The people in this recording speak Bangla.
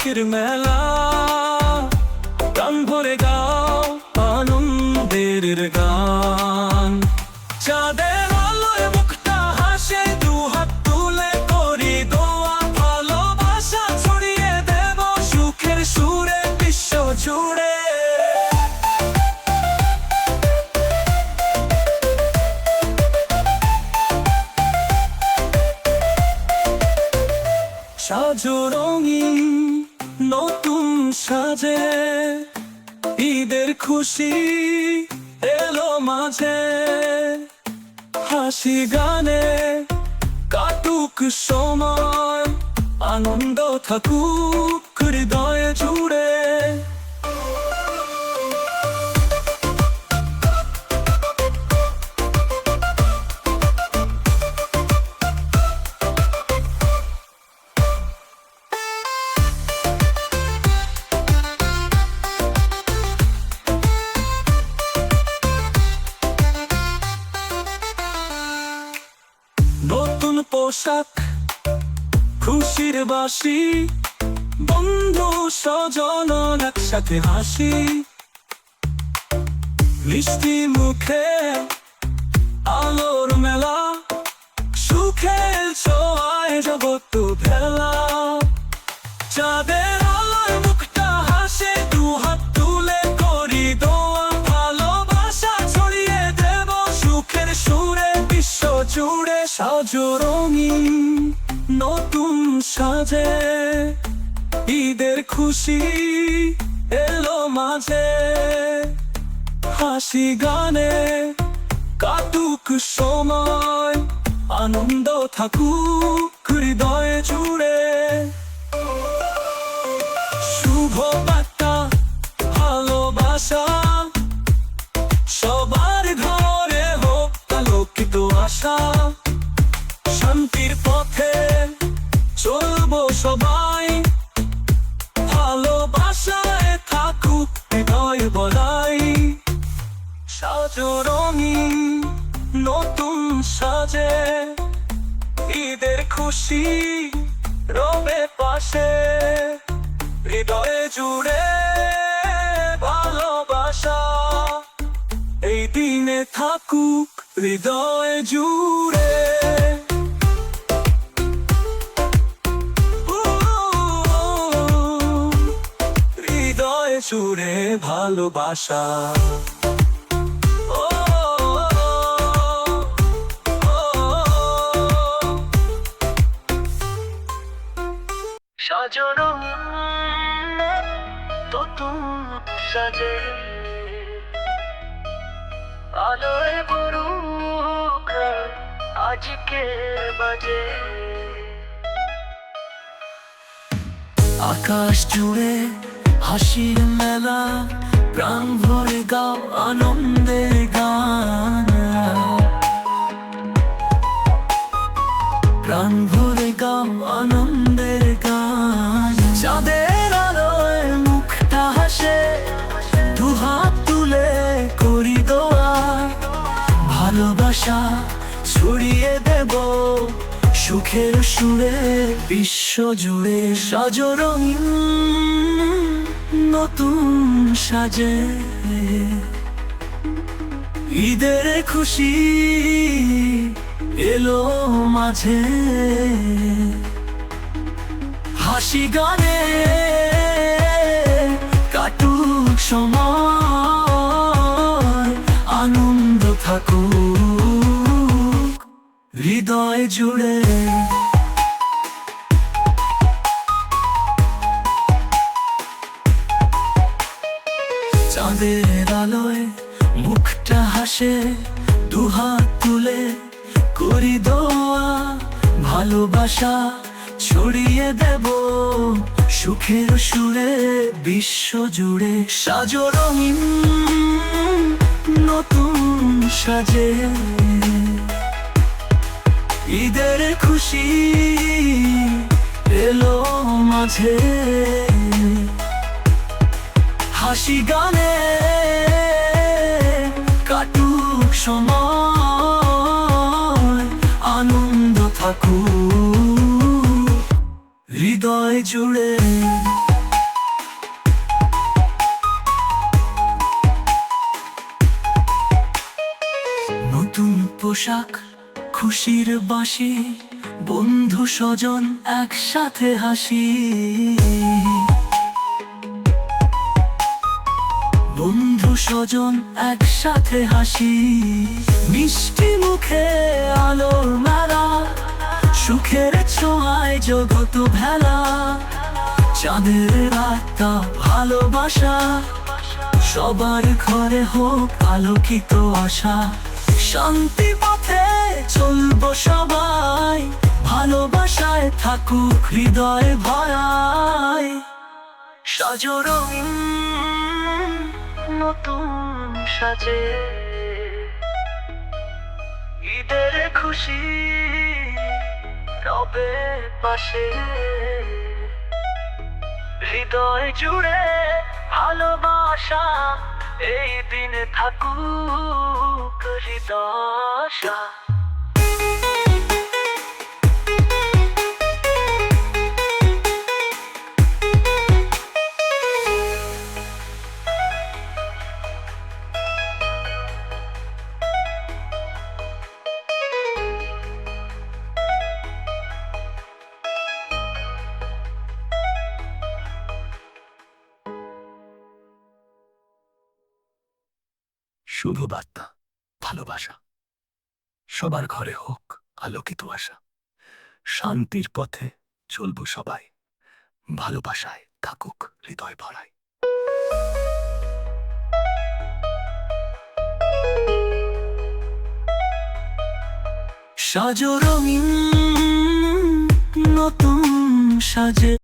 খুশির মেলা, প্রাণ ভরে গাও আনন্দের গান। চাঁদের আলোয় মুখটা হাসে, দু হাত তুলে করি দোয়া, ভালোবাসা ছড়িয়ে দেব সুখের সুরে বিশ্ব জুড়ে। সাজো রঙিন নতুন সাজে, ঈদের খুশি এলো মাঝে। হাসি গানে কাটুক সময়, আনন্দ থাকুক হৃদয়ে জুড়ে। নতুন পোশাক খুশির বাসি, বন্ধু স্বজন একসাথে হাসি। মিষ্টি মুখে আলোর মেলা, সুখের ছোঁয়ায় জগৎ ভেলা। চাঁদের আলোয় মুখটা হাসে, দু হাত তুলে করি দোয়া, ভালোবাসা ছড়িয়ে দেব সুখের সুরে বিশ্ব জুড়ে। সাজো রঙিন নতুন সাজে, ঈদের খুশি এলো মাঝে। হাসি গানে কাটুক সময়, আনন্দ থাকুক হৃদয়ে জুড়ে। শুভ বার্তা ভালোবাসা, সবার ঘরে হোক আলোকিত আশা। শান্তির পথে চলবো সবাই, ভালোবাসায় থাকুক হৃদয় বলাই। সাজো রঙিন নতুন সাজে, ঈদের খুশি রবে পাশে। হৃদয়ে জুড়ে ভালোবাসা, এই দিনে থাকুক হৃদয়ে জুড়ে। হৃদয়ে জুড়ে ভালোবাসা। সাজো রঙিন নতুন সাজে, আলোয় বরুক আজকে বাজে। আকাশ জুড়ে হাসির মেলা, প্রাণ ভরে গাও আনন্দের গান। প্রাণ ভরে গাও আনন্দের গান। চাঁদের আলোয় মুখটা হাসে, দু হাত তুলে করি দোয়া, ভালোবাসা ছড়িয়ে দেব সুখের সুরে বিশ্ব জুড়ে। সাজো রঙিন নতুন সাজে, ঈদের খুশি এলো মাঝে। হাসি গানে কাটুক সময়, আনন্দ থাকুক হৃদয় জুড়ে। চাঁদের আলোয় মুখটা হাসে, দু হাত তুলে করি দোয়া, ভালোবাসা ছড়িয়ে দেব সুখের সুরে বিশ্ব জুড়ে। সাজো রঙিন নতুন সাজে, ঈদের খুশি এলো মাঝে। হাসি গানে কাটুক সময়, আনন্দ থাকুক হৃদয় জুড়ে। পোশাক, খুশির বাঁশি, বন্ধু স্বজন একসাথে হাসি। বন্ধু স্বজন একসাথে হাসি, মিষ্টি মুখে আলোর মেলা, সুখের ছোঁয়ায় জগত ভেলা। চাঁদের রাতটা ভালোবাসা, সবার ঘরে হোক আলোকিত আশা। শান্তি পথে চলবো সবাই, ভালোবাসায় থাকুক হৃদয় ভরায়। সাজো রঙিন নতুন সাজে, ঈদের খুশি রবে পাশে। হৃদয় জুড়ে ভালোবাসা, এই দিনে থাকুক হৃদয়। শুভ বার্তা, ভালোবাসা, সবার ঘরে হোক আলোকিত আশা। শান্তির পথে চলবো সবাই, ভালোবাসায় থাকুক হৃদয় ভরায়। সাজো রঙিন নতুন সাজে।